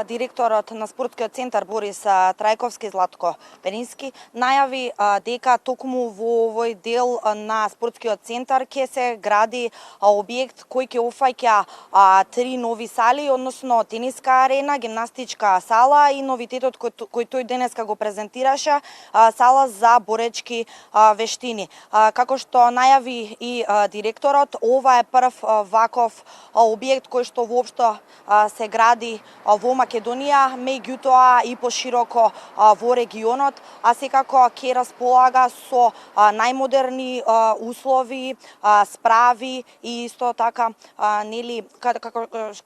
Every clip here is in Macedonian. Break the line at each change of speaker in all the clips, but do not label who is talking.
Директорот на спортскиот центар Борис Трајковски Златко Перински најави дека токму во овој дел на спортскиот центар ќе се гради објект кој ќе офаќа 3 нови сали, односно тениска арена, гимнастичка сала и новитетот кој тој денеска го презентираше, сала за боречки вештини. Како што најави и директорот, ова е прв ваков објект кој што воопшто се гради во Македонија, меѓутоа и пошироко во регионот, а секако ќе располага со најмодерни услови, справи и исто така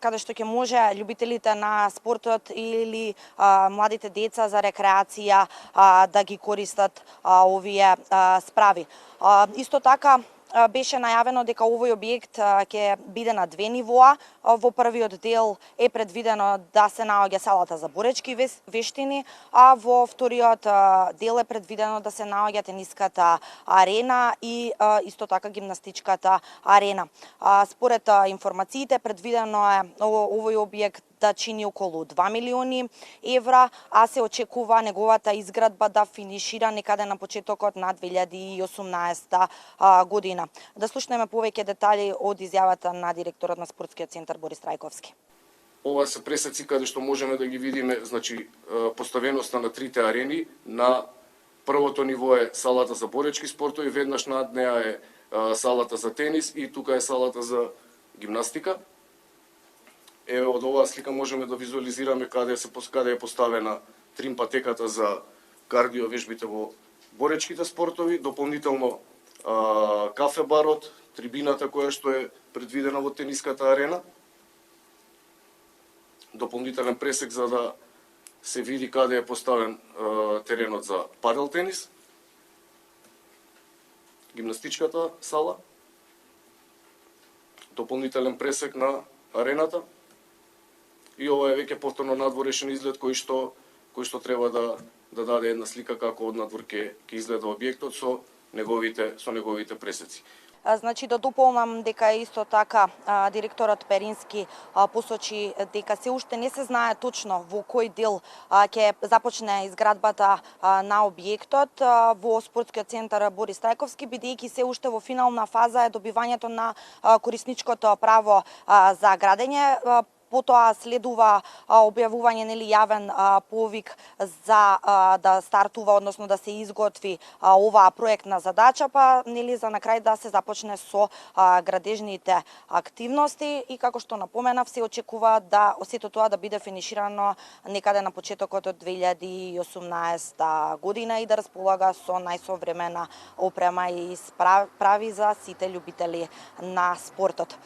каде што ќе може љубителите на спортот или младите деца за рекреација да ги користат овие справи. Исто така беше најавено дека овој објект ќе биде на 2 нивоа. Во првиот дел е предвидено да се наоѓа салата за боречки вештини, а во вториот дел е предвидено да се наоѓа тениската арена и исто така гимнастичката арена. Според информациите предвидено е овој објект да чини околу 2 милиони евра, а се очекува неговата изградба да финишира некаде на почетокот на 2018 година. Да слушнеме повеќе детали од изјавата на директорот на спортскиот центар Борис Трајковски.
Ова се пресеци каде што можеме да ги видиме, значи поставеноста на трите арени. На првото ниво е салата за боречки спортови, веднаш над неа е салата за тенис и тука е салата за гимнастика. Еве од оваа слика можеме да визуализираме каде е поставена тримпатеката за кардио вежбите во боречките спортови, дополнително кафе барот, трибината која што е предвидена во тениската арена, дополнителен пресек за да се види каде е поставен теренот за падел тенис, гимнастичката сала, дополнителен пресек на арената и ова е веќе повторно надворешен изглед кој што треба да даде една слика како од надвор ќе изгледа објектот со неговите пресеци.
Значи да дополнам дека исто така директорот Перински посочи дека се уште не се знае точно во кој дел ќе започне изградбата на објектот во спортскиот центар Борис Трајковски, бидејќи се уште во финална фаза е добивањето на корисничкото право за градење. Потоа следува објавување јавен повик за да стартува, односно да се изготви оваа проектна задача, па за на крај да се започне со градежните активности и како што напоменав, се очекува да сето тоа да биде финиширано некаде на почетокот од 2018 година и да располага со најсовремена опрема и справи за сите љубители на спортот.